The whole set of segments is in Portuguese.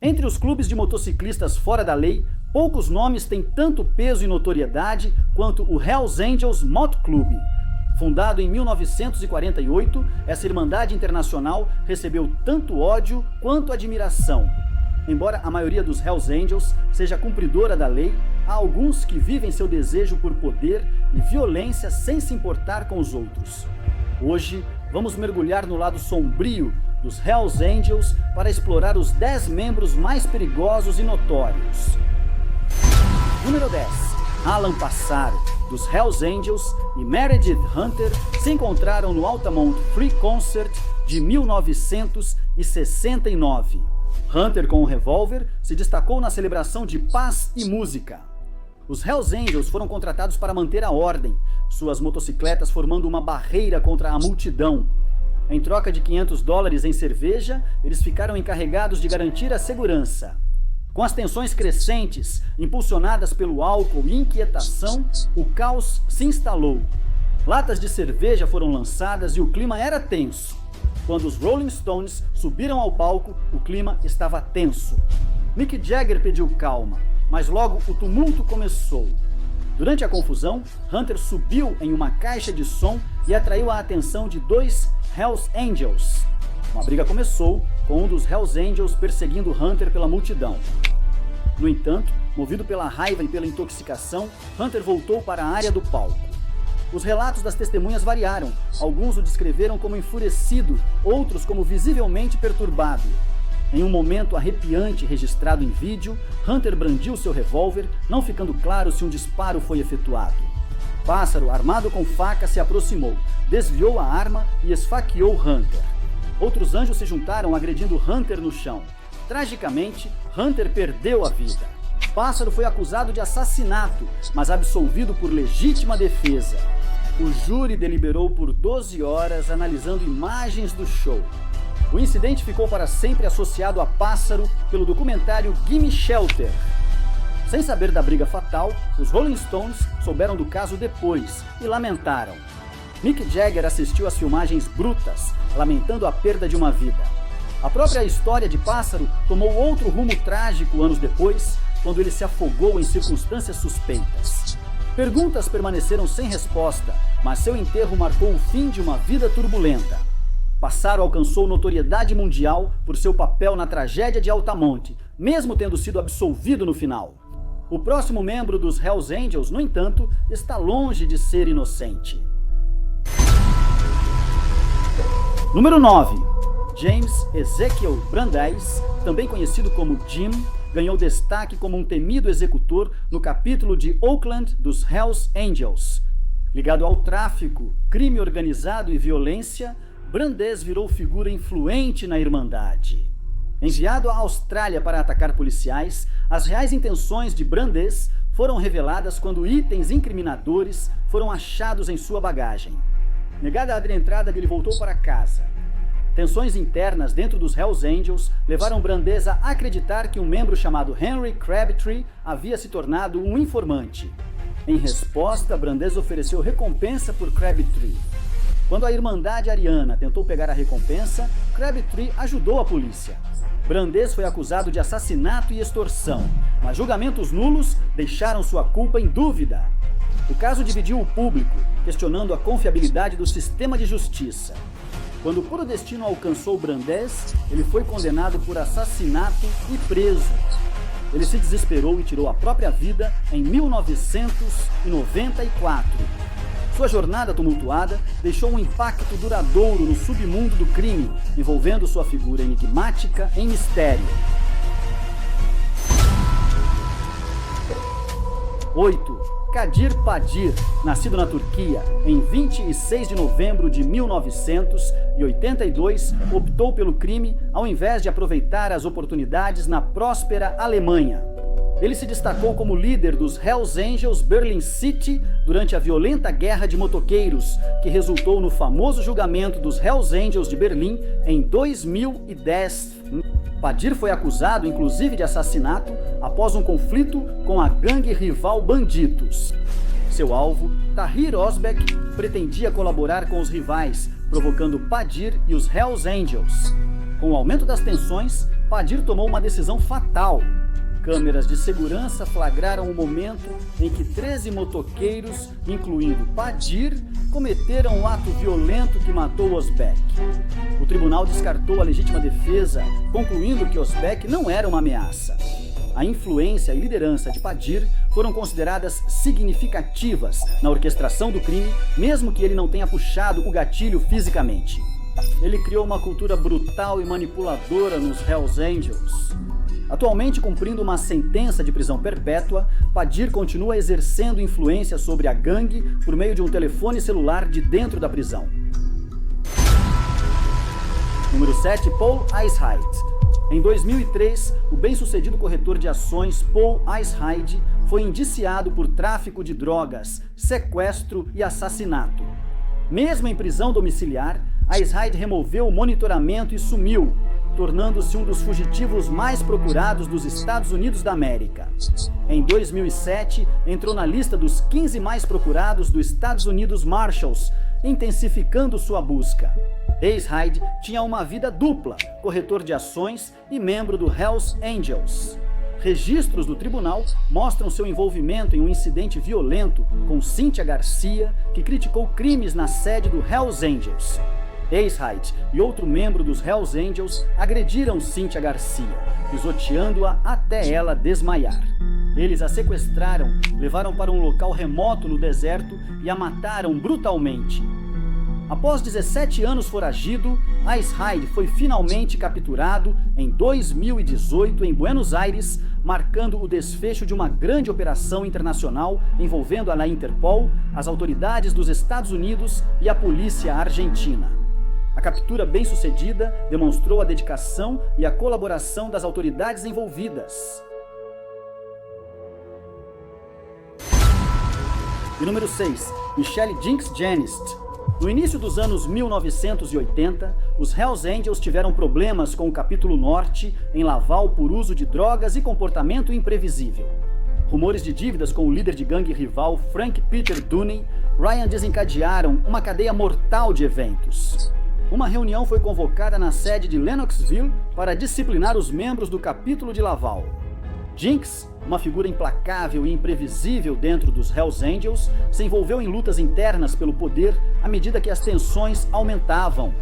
Entre os clubes de motociclistas fora da lei, poucos nomes têm tanto peso e notoriedade quanto o Hells Angels Moto Club. Fundado em 1948, essa irmandade internacional recebeu tanto ódio quanto admiração. Embora a maioria dos Hells Angels seja cumpridora da lei, há alguns que vivem seu desejo por poder e violência sem se importar com os outros. Hoje, vamos mergulhar no lado sombrio dos Hells Angels para explorar os 10 membros mais perigosos e notórios. Número 10. Alan Passaro, dos Hells Angels, e Meredith Hunter se encontraram no Altamont Free Concert de 1969. Hunter, com um revólver, se destacou na celebração de paz e música. Os Hells Angels foram contratados para manter a ordem, suas motocicletas formando uma barreira contra a multidão. Em troca de $500 em cerveja, eles ficaram encarregados de garantir a segurança. Com as tensões crescentes, impulsionadas pelo álcool e inquietação, o caos se instalou. Latas de cerveja foram lançadas e o clima era tenso. Quando os Rolling Stones subiram ao palco, o clima estava tenso. Mick Jagger pediu calma, mas logo o tumulto começou. Durante a confusão, Hunter subiu em uma caixa de som e atraiu a atenção de 2 Hells Angels. Uma briga começou, com um dos Hells Angels perseguindo Hunter pela multidão. No entanto, movido pela raiva e pela intoxicação, Hunter voltou para a área do palco. Os relatos das testemunhas variaram. Alguns o descreveram como enfurecido, outros como visivelmente perturbado. Em um momento arrepiante registrado em vídeo, Hunter brandiu seu revólver, não ficando claro se um disparo foi efetuado. Pássaro, armado com faca, se aproximou, desviou a arma e esfaqueou Hunter. Outros anjos se juntaram, agredindo Hunter no chão. Tragicamente, Hunter perdeu a vida. Pássaro foi acusado de assassinato, mas absolvido por legítima defesa. O júri deliberou por 12 horas, analisando imagens do show. O incidente ficou para sempre associado a Pássaro pelo documentário Gimme Shelter. Sem saber da briga fatal, os Rolling Stones souberam do caso depois e lamentaram. Mick Jagger assistiu às filmagens brutas, lamentando a perda de uma vida. A própria história de Pássaro tomou outro rumo trágico anos depois, quando ele se afogou em circunstâncias suspeitas. Perguntas permaneceram sem resposta, mas seu enterro marcou o fim de uma vida turbulenta. Pássaro alcançou notoriedade mundial por seu papel na tragédia de Altamont, mesmo tendo sido absolvido no final. O próximo membro dos Hells Angels, no entanto, está longe de ser inocente. Número 9. James Ezekiel Brandeis, também conhecido como Jim, ganhou destaque como um temido executor no capítulo de Oakland dos Hells Angels. Ligado ao tráfico, crime organizado e violência, Brandeis virou figura influente na Irmandade. Enviado à Austrália para atacar policiais, as reais intenções de Brandeis foram reveladas quando itens incriminadores foram achados em sua bagagem. Negada a entrada, ele voltou para casa. Tensões internas dentro dos Hells Angels levaram Brandeis a acreditar que um membro chamado Henry Crabtree havia se tornado um informante. Em resposta, Brandeis ofereceu recompensa por Crabtree. Quando a Irmandade Ariana tentou pegar a recompensa, Crabtree ajudou a polícia. Brandeis foi acusado de assassinato e extorsão, mas julgamentos nulos deixaram sua culpa em dúvida. O caso dividiu o público, questionando a confiabilidade do sistema de justiça. Quando o puro destino alcançou Brandeis, ele foi condenado por assassinato e preso. Ele se desesperou e tirou a própria vida em 1994. Sua jornada tumultuada deixou um impacto duradouro no submundo do crime, envolvendo sua figura enigmática em mistério. 8. Kadir Padir, nascido na Turquia em 26 de novembro de 1982, optou pelo crime ao invés de aproveitar as oportunidades na próspera Alemanha. Ele se destacou como líder dos Hells Angels Berlin City durante a violenta guerra de motoqueiros, que resultou no famoso julgamento dos Hells Angels de Berlim em 2010. Padir foi acusado, inclusive, de assassinato após um conflito com a gangue rival Banditos. Seu alvo, Tahir Özbek, pretendia colaborar com os rivais, provocando Padir e os Hells Angels. Com o aumento das tensões, Padir tomou uma decisão fatal. Câmeras de segurança flagraram o momento em que 13 motoqueiros, incluindo Padir, cometeram um ato violento que matou Özbek. O tribunal descartou a legítima defesa, concluindo que Özbek não era uma ameaça. A influência e liderança de Padir foram consideradas significativas na orquestração do crime, mesmo que ele não tenha puxado o gatilho fisicamente. Ele criou uma cultura brutal e manipuladora nos Hells Angels. Atualmente cumprindo uma sentença de prisão perpétua, Padir continua exercendo influência sobre a gangue por meio de um telefone celular de dentro da prisão. Número 7, Paul Eishide. Em 2003, o bem-sucedido corretor de ações Paul Eishide foi indiciado por tráfico de drogas, sequestro e assassinato. Mesmo em prisão domiciliar, Eishide removeu o monitoramento e sumiu, tornando-se um dos fugitivos mais procurados dos Estados Unidos da América. Em 2007, entrou na lista dos 15 mais procurados dos Estados Unidos Marshals, intensificando sua busca. Eishide tinha uma vida dupla, corretor de ações e membro do Hells Angels. Registros do tribunal mostram seu envolvimento em um incidente violento com Cynthia Garcia, que criticou crimes na sede do Hells Angels. Eishide e outro membro dos Hells Angels agrediram Cynthia Garcia, pisoteando-a até ela desmaiar. Eles a sequestraram, levaram para um local remoto no deserto e a mataram brutalmente. Após 17 anos foragido, Eishide foi finalmente capturado em 2018 em Buenos Aires, marcando o desfecho de uma grande operação internacional envolvendo a Interpol, as autoridades dos Estados Unidos e a polícia argentina. A captura bem-sucedida demonstrou a dedicação e a colaboração das autoridades envolvidas. E número 6, Michelle Jinx Janist. No início dos anos 1980, os Hells Angels tiveram problemas com o capítulo norte em Laval por uso de drogas e comportamento imprevisível. Rumores de dívidas com o líder de gangue rival Frank Peter Dooney, Ryan desencadearam uma cadeia mortal de eventos. Uma reunião foi convocada na sede de Lennoxville para disciplinar os membros do capítulo de Laval. Jinx, uma figura implacável e imprevisível dentro dos Hells Angels, se envolveu em lutas internas pelo poder à medida que as tensões aumentavam.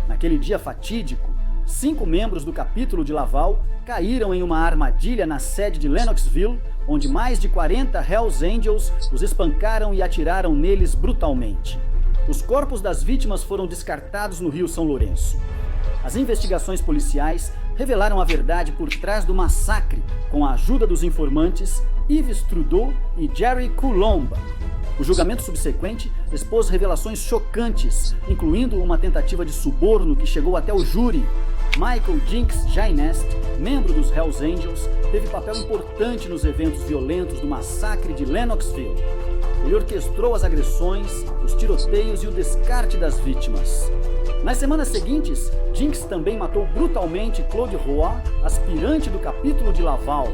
Naquele dia fatídico, 5 membros do capítulo de Laval caíram em uma armadilha na sede de Lennoxville, onde mais de 40 Hells Angels os espancaram e atiraram neles brutalmente. Os corpos das vítimas foram descartados no Rio São Lourenço. As investigações policiais revelaram a verdade por trás do massacre com a ajuda dos informantes Yves Trudeau e Jerry Coulombe. O julgamento subsequente expôs revelações chocantes, incluindo uma tentativa de suborno que chegou até o júri. Michael Jinx Janist, membro dos Hells Angels, teve papel importante nos eventos violentos do massacre de Lennoxville. Ele orquestrou as agressões, os tiroteios e o descarte das vítimas. Nas semanas seguintes, Jinx também matou brutalmente Claude Roy, aspirante do capítulo de Laval.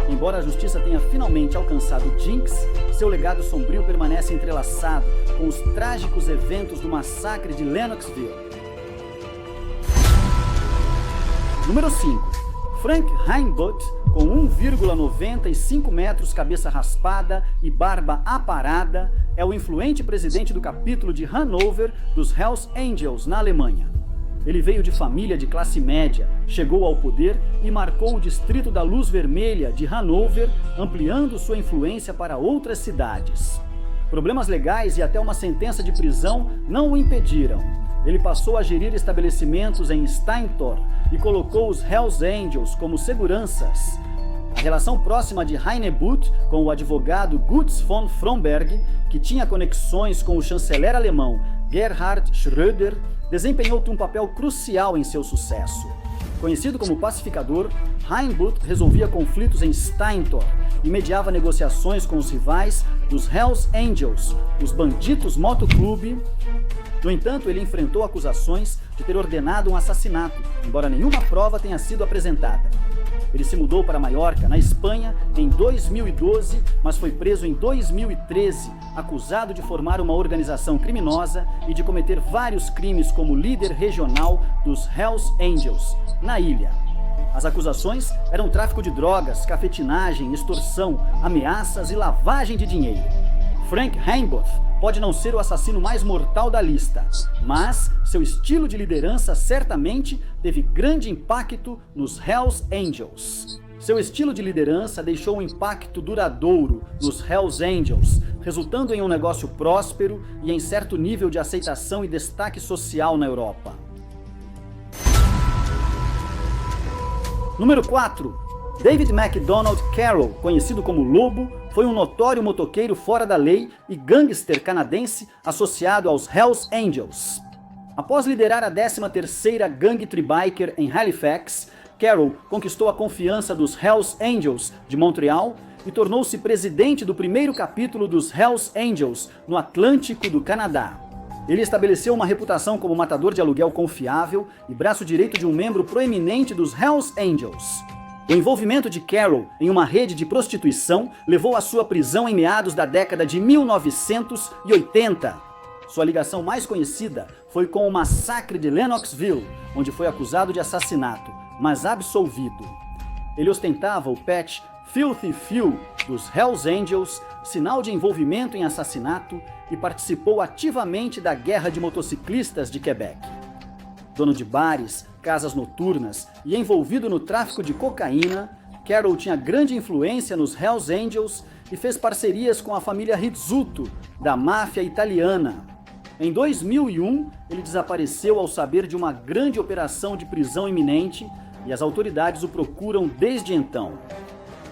Embora a justiça tenha finalmente alcançado Jinx, seu legado sombrio permanece entrelaçado com os trágicos eventos do massacre de Lennoxville. Número 5. Frank Heimbutt, com 1,95 metros, cabeça raspada e barba aparada, é o influente presidente do capítulo de Hanover dos Hells Angels, na Alemanha. Ele veio de família de classe média, chegou ao poder e marcou o distrito da Luz Vermelha de Hanover, ampliando sua influência para outras cidades. Problemas legais e até uma sentença de prisão não o impediram. Ele passou a gerir estabelecimentos em Steintor e colocou os Hells Angels como seguranças. A relação próxima de Heinebutt com o advogado Gutz von Fromberg, que tinha conexões com o chanceler alemão Gerhard Schröder, desempenhou um papel crucial em seu sucesso. Conhecido como pacificador, Heinebutt resolvia conflitos em Steintor e mediava negociações com os rivais dos Hells Angels, os Banditos Motoclube. No entanto, ele enfrentou acusações de ter ordenado um assassinato, embora nenhuma prova tenha sido apresentada. Ele se mudou para Maiorca, na Espanha, em 2012, mas foi preso em 2013, acusado de formar uma organização criminosa e de cometer vários crimes como líder regional dos Hells Angels, na ilha. As acusações eram tráfico de drogas, cafetinagem, extorsão, ameaças e lavagem de dinheiro. Frank Heimboth pode não ser o assassino mais mortal da lista, mas seu estilo de liderança certamente teve grande impacto nos Hells Angels. Seu estilo de liderança deixou um impacto duradouro nos Hells Angels, resultando em um negócio próspero e em certo nível de aceitação e destaque social na Europa. Número 4. David MacDonald Carroll, conhecido como Lobo, foi um notório motoqueiro fora da lei e gangster canadense associado aos Hells Angels. Após liderar a 13ª Gangue Tribiker em Halifax, Carroll conquistou a confiança dos Hells Angels de Montreal e tornou-se presidente do primeiro capítulo dos Hells Angels no Atlântico do Canadá. Ele estabeleceu uma reputação como matador de aluguel confiável e braço direito de um membro proeminente dos Hells Angels. O envolvimento de Carroll em uma rede de prostituição levou à sua prisão em meados da década de 1980. Sua ligação mais conhecida foi com o massacre de Lennoxville, onde foi acusado de assassinato, mas absolvido. Ele ostentava o patch Filthy Few dos Hells Angels, sinal de envolvimento em assassinato, e participou ativamente da Guerra de Motociclistas de Quebec. Dono de bares, casas noturnas e envolvido no tráfico de cocaína, Carroll tinha grande influência nos Hells Angels e fez parcerias com a família Rizzuto, da máfia italiana. Em 2001, ele desapareceu ao saber de uma grande operação de prisão iminente e as autoridades o procuram desde então.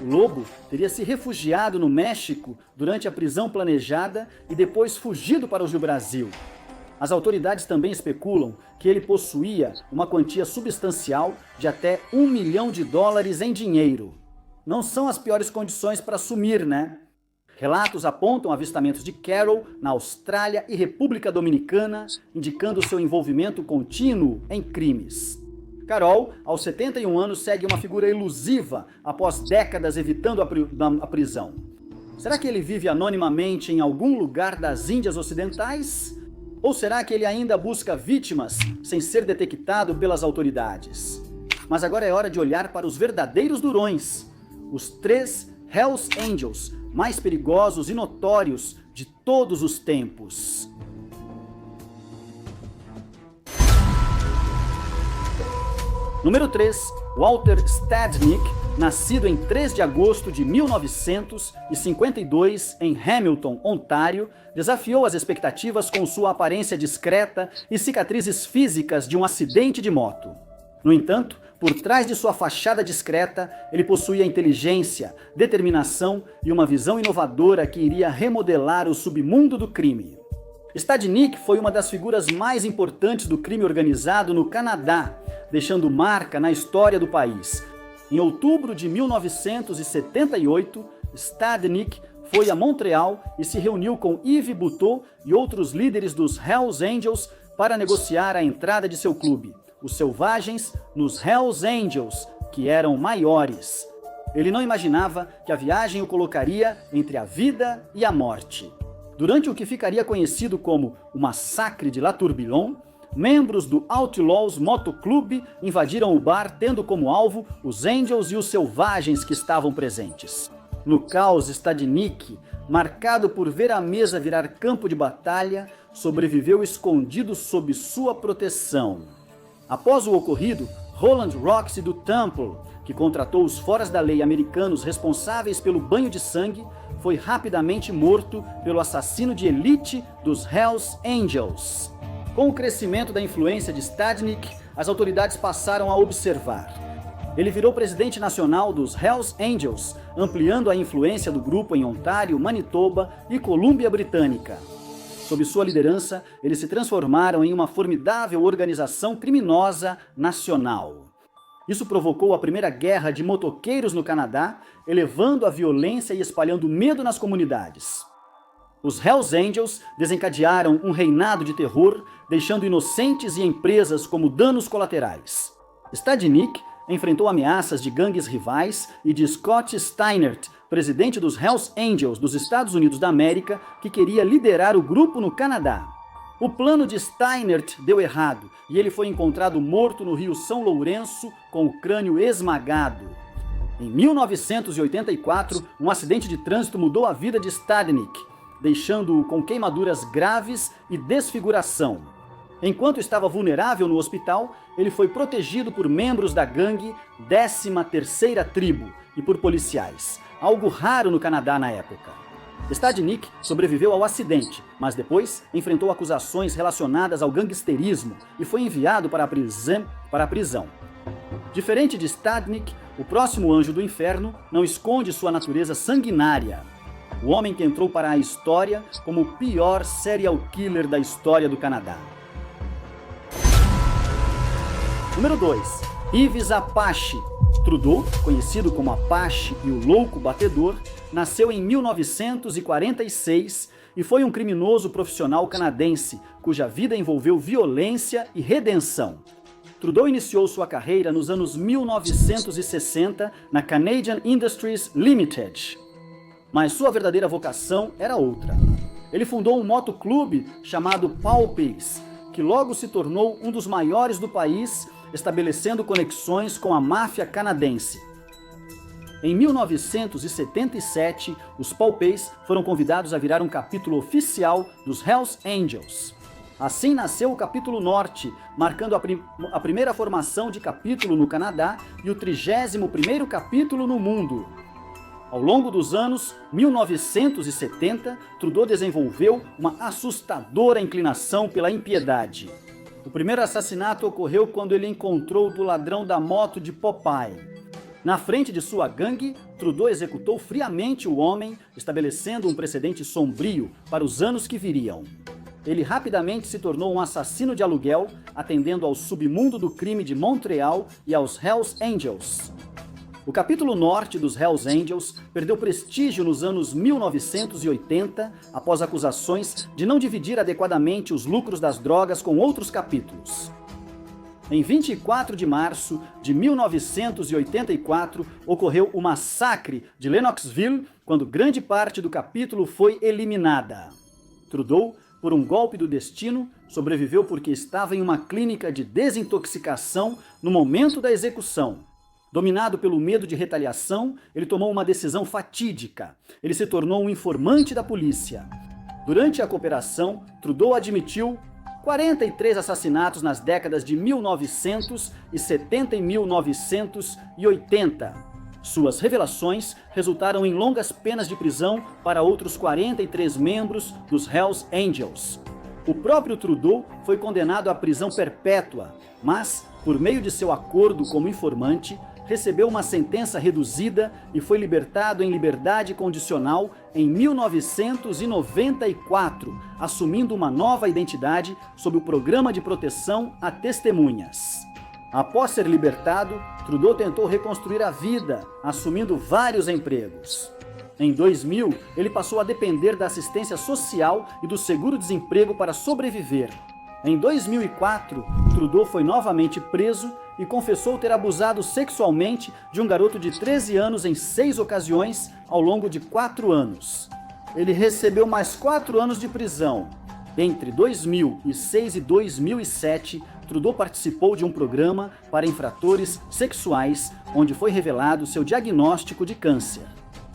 O Lobo teria se refugiado no México durante a prisão planejada e depois fugido para o Brasil. As autoridades também especulam que ele possuía uma quantia substancial de até $1 milhão em dinheiro. Não são as piores condições para sumir, né? Relatos apontam avistamentos de Carroll na Austrália e República Dominicana, indicando seu envolvimento contínuo em crimes. Carroll, aos 71 anos, segue uma figura elusiva após décadas evitando a prisão. Será que ele vive anonimamente em algum lugar das Índias Ocidentais? Ou será que ele ainda busca vítimas sem ser detectado pelas autoridades? Mas agora é hora de olhar para os verdadeiros durões, os 3 Hells Angels mais perigosos e notórios de todos os tempos. Número 3. Walter Stadnick, nascido em 3 de agosto de 1952 em Hamilton, Ontário, desafiou as expectativas com sua aparência discreta e cicatrizes físicas de um acidente de moto. No entanto, por trás de sua fachada discreta, ele possuía inteligência, determinação e uma visão inovadora que iria remodelar o submundo do crime. Stadnick foi uma das figuras mais importantes do crime organizado no Canadá, deixando marca na história do país. Em outubro de 1978, Stadnick foi a Montreal e se reuniu com Yves Buteau e outros líderes dos Hells Angels para negociar a entrada de seu clube, os Selvagens, nos Hells Angels, que eram maiores. Ele não imaginava que a viagem o colocaria entre a vida e a morte. Durante o que ficaria conhecido como o Massacre de La Tourbillon, membros do Outlaws Motoclube invadiram o bar, tendo como alvo os Angels e os Selvagens que estavam presentes. No caos, Stadnick, marcado por ver a mesa virar campo de batalha, sobreviveu escondido sob sua proteção. Após o ocorrido, Roland Roxy do Temple, que contratou os foras da lei americanos responsáveis pelo banho de sangue, foi rapidamente morto pelo assassino de elite dos Hells Angels. Com o crescimento da influência de Stadnick, as autoridades passaram a observar. Ele virou presidente nacional dos Hells Angels, ampliando a influência do grupo em Ontário, Manitoba e Colômbia Britânica. Sob sua liderança, eles se transformaram em uma formidável organização criminosa nacional. Isso provocou a primeira guerra de motoqueiros no Canadá, elevando a violência e espalhando medo nas comunidades. Os Hells Angels desencadearam um reinado de terror, deixando inocentes e empresas como danos colaterais. Stadnick enfrentou ameaças de gangues rivais e de Scott Steinert, presidente dos Hells Angels dos Estados Unidos da América, que queria liderar o grupo no Canadá. O plano de Steinert deu errado e ele foi encontrado morto no rio São Lourenço com o crânio esmagado. Em 1984, um acidente de trânsito mudou a vida de Stadnik, deixando-o com queimaduras graves e desfiguração. Enquanto estava vulnerável no hospital, ele foi protegido por membros da gangue 13ª Tribo e por policiais, algo raro no Canadá na época. Stadnik sobreviveu ao acidente, mas depois enfrentou acusações relacionadas ao gangsterismo e foi enviado para a prisão. Diferente de Stadnik, o próximo anjo do inferno não esconde sua natureza sanguinária. O homem que entrou para a história como o pior serial killer da história do Canadá. Número 2. Yves Apache. Trudeau, conhecido como Apache e o Louco Batedor, nasceu em 1946 e foi um criminoso profissional canadense, cuja vida envolveu violência e redenção. Trudeau iniciou sua carreira nos anos 1960 na Canadian Industries Limited. Mas sua verdadeira vocação era outra. Ele fundou um motoclube chamado Paupeis, que logo se tornou um dos maiores do país, estabelecendo conexões com a máfia canadense. Em 1977, os Paupeis foram convidados a virar um capítulo oficial dos Hells Angels. Assim nasceu o capítulo Norte, marcando a primeira formação de capítulo no Canadá e o 31º capítulo no mundo. Ao longo dos anos 1970, Trudeau desenvolveu uma assustadora inclinação pela impiedade. O primeiro assassinato ocorreu quando ele encontrou o ladrão da moto de Popeye. Na frente de sua gangue, Trudeau executou friamente o homem, estabelecendo um precedente sombrio para os anos que viriam. Ele rapidamente se tornou um assassino de aluguel, atendendo ao submundo do crime de Montreal e aos Hells Angels. O capítulo norte dos Hells Angels perdeu prestígio nos anos 1980 após acusações de não dividir adequadamente os lucros das drogas com outros capítulos. Em 24 de março de 1984, ocorreu o massacre de Lennoxville, quando grande parte do capítulo foi eliminada. Trudeau, por um golpe do destino, sobreviveu porque estava em uma clínica de desintoxicação no momento da execução. Dominado pelo medo de retaliação, ele tomou uma decisão fatídica. Ele se tornou um informante da polícia. Durante a cooperação, Trudeau admitiu 43 assassinatos nas décadas de 1970 e 1980. Suas revelações resultaram em longas penas de prisão para outros 43 membros dos Hells Angels. O próprio Trudeau foi condenado à prisão perpétua, mas, por meio de seu acordo como informante, recebeu uma sentença reduzida e foi libertado em liberdade condicional em 1994, assumindo uma nova identidade sob o Programa de Proteção a Testemunhas. Após ser libertado, Trudeau tentou reconstruir a vida, assumindo vários empregos. Em 2000, ele passou a depender da assistência social e do seguro-desemprego para sobreviver. Em 2004, Trudeau foi novamente preso e confessou ter abusado sexualmente de um garoto de 13 anos em 6 ocasiões ao longo de 4 anos. Ele recebeu mais 4 anos de prisão. Entre 2006 e 2007, Trudeau participou de um programa para infratores sexuais, onde foi revelado seu diagnóstico de câncer.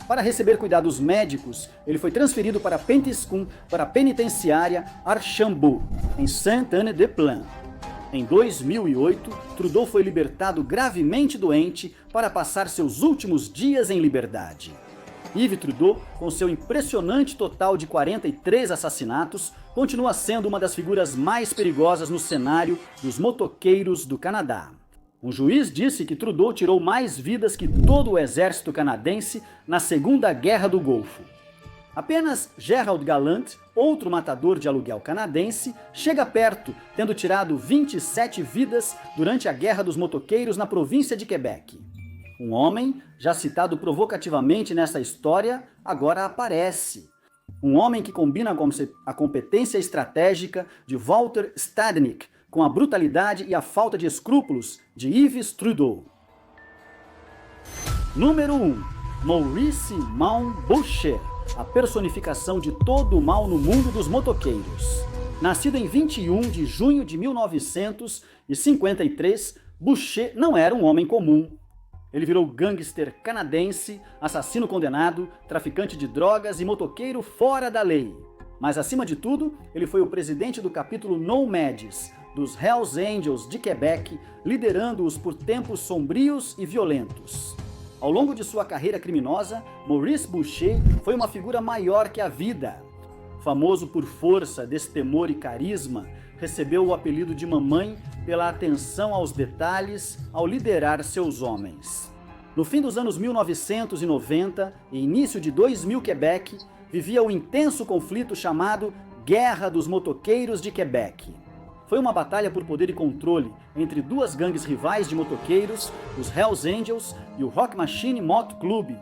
Para receber cuidados médicos, ele foi transferido para Pentiscum, para a penitenciária Archambault, em Sainte-Anne-des-Plaines. Em 2008, Trudeau foi libertado gravemente doente para passar seus últimos dias em liberdade. Yves Trudeau, com seu impressionante total de 43 assassinatos, continua sendo uma das figuras mais perigosas no cenário dos motoqueiros do Canadá. Um juiz disse que Trudeau tirou mais vidas que todo o exército canadense na Segunda Guerra do Golfo. Apenas Gerald Gallant, outro matador de aluguel canadense, chega perto, tendo tirado 27 vidas durante a Guerra dos Motoqueiros na província de Quebec. Um homem, já citado provocativamente nesta história, agora aparece. Um homem que combina a competência estratégica de Walter Stadnik com a brutalidade e a falta de escrúpulos de Yves Trudeau. Número 1. Maurice Maumboucher, a personificação de todo o mal no mundo dos motoqueiros. Nascido em 21 de junho de 1953, Boucher não era um homem comum. Ele virou gangster canadense, assassino condenado, traficante de drogas e motoqueiro fora da lei. Mas, acima de tudo, ele foi o presidente do capítulo Nomads, dos Hells Angels de Quebec, liderando-os por tempos sombrios e violentos. Ao longo de sua carreira criminosa, Maurice Boucher foi uma figura maior que a vida. Famoso por força, destemor e carisma, recebeu o apelido de Mamãe pela atenção aos detalhes ao liderar seus homens. No fim dos anos 1990 e início de 2000, Quebec vivia o intenso conflito chamado Guerra dos Motoqueiros de Quebec. Foi uma batalha por poder e controle entre duas gangues rivais de motoqueiros, os Hells Angels e o Rock Machine Moto Club.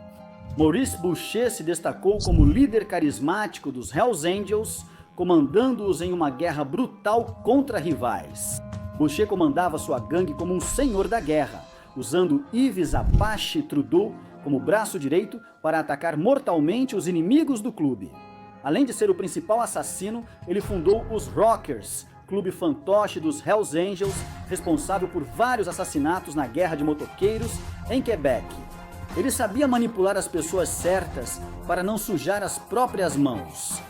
Maurice Boucher se destacou como líder carismático dos Hells Angels, comandando-os em uma guerra brutal contra rivais. Boucher comandava sua gangue como um senhor da guerra, usando Yves Apache Trudeau como braço direito para atacar mortalmente os inimigos do clube. Além de ser o principal assassino, ele fundou os Rockers, clube fantoche dos Hells Angels, responsável por vários assassinatos na guerra de motoqueiros em Quebec. Ele sabia manipular as pessoas certas para não sujar as próprias mãos.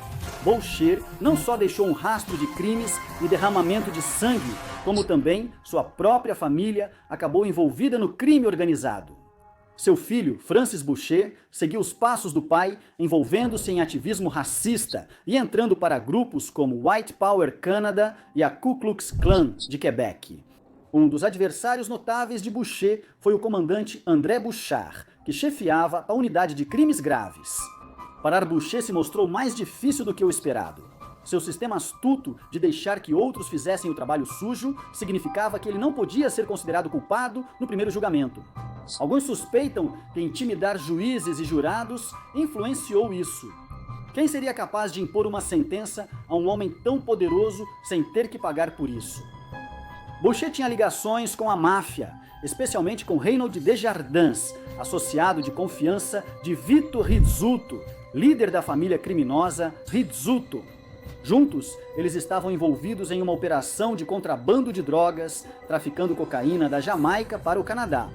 Boucher não só deixou um rastro de crimes e derramamento de sangue, como também sua própria família acabou envolvida no crime organizado. Seu filho, Francis Boucher, seguiu os passos do pai, envolvendo-se em ativismo racista e entrando para grupos como White Power Canada e a Ku Klux Klan de Quebec. Um dos adversários notáveis de Boucher foi o comandante André Bouchard, que chefiava a unidade de crimes graves. Parar Boucher se mostrou mais difícil do que o esperado. Seu sistema astuto de deixar que outros fizessem o trabalho sujo significava que ele não podia ser considerado culpado no primeiro julgamento. Alguns suspeitam que intimidar juízes e jurados influenciou isso. Quem seria capaz de impor uma sentença a um homem tão poderoso sem ter que pagar por isso? Boucher tinha ligações com a máfia, especialmente com Reynold Desjardins, associado de confiança de Vito Rizzuto, líder da família criminosa Rizzuto. Juntos, eles estavam envolvidos em uma operação de contrabando de drogas, traficando cocaína da Jamaica para o Canadá.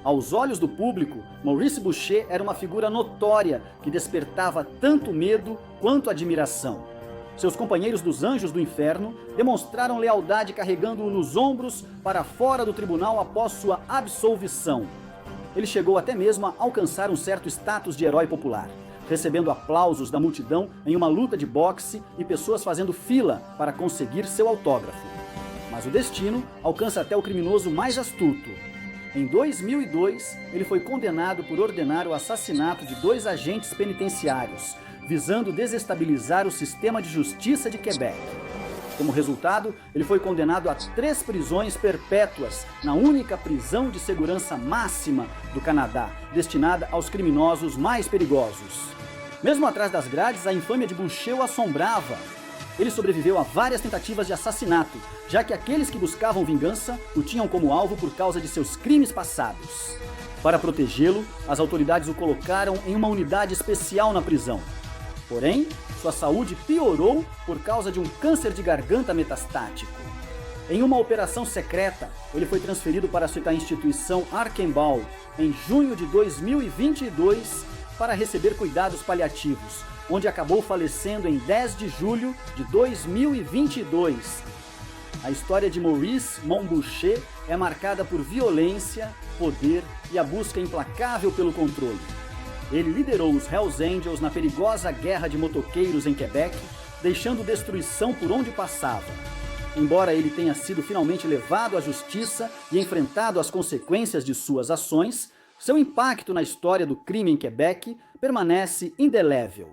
Aos olhos do público, Maurice Boucher era uma figura notória que despertava tanto medo quanto admiração. Seus companheiros dos Anjos do Inferno demonstraram lealdade carregando-o nos ombros para fora do tribunal após sua absolvição. Ele chegou até mesmo a alcançar um certo status de herói popular, recebendo aplausos da multidão em uma luta de boxe e pessoas fazendo fila para conseguir seu autógrafo. Mas o destino alcança até o criminoso mais astuto. Em 2002, ele foi condenado por ordenar o assassinato de 2 agentes penitenciários, visando desestabilizar o sistema de justiça de Quebec. Como resultado, ele foi condenado a 3 prisões perpétuas na única prisão de segurança máxima do Canadá, destinada aos criminosos mais perigosos. Mesmo atrás das grades, a infâmia de Boucher o assombrava. Ele sobreviveu a várias tentativas de assassinato, já que aqueles que buscavam vingança o tinham como alvo por causa de seus crimes passados. Para protegê-lo, as autoridades o colocaram em uma unidade especial na prisão. Porém, sua saúde piorou por causa de um câncer de garganta metastático. Em uma operação secreta, ele foi transferido para a instituição Archambault em junho de 2022 para receber cuidados paliativos, onde acabou falecendo em 10 de julho de 2022. A história de Maurice Boucher é marcada por violência, poder e a busca implacável pelo controle. Ele liderou os Hells Angels na perigosa guerra de motoqueiros em Quebec, deixando destruição por onde passava. Embora ele tenha sido finalmente levado à justiça e enfrentado as consequências de suas ações, seu impacto na história do crime em Quebec permanece indelével.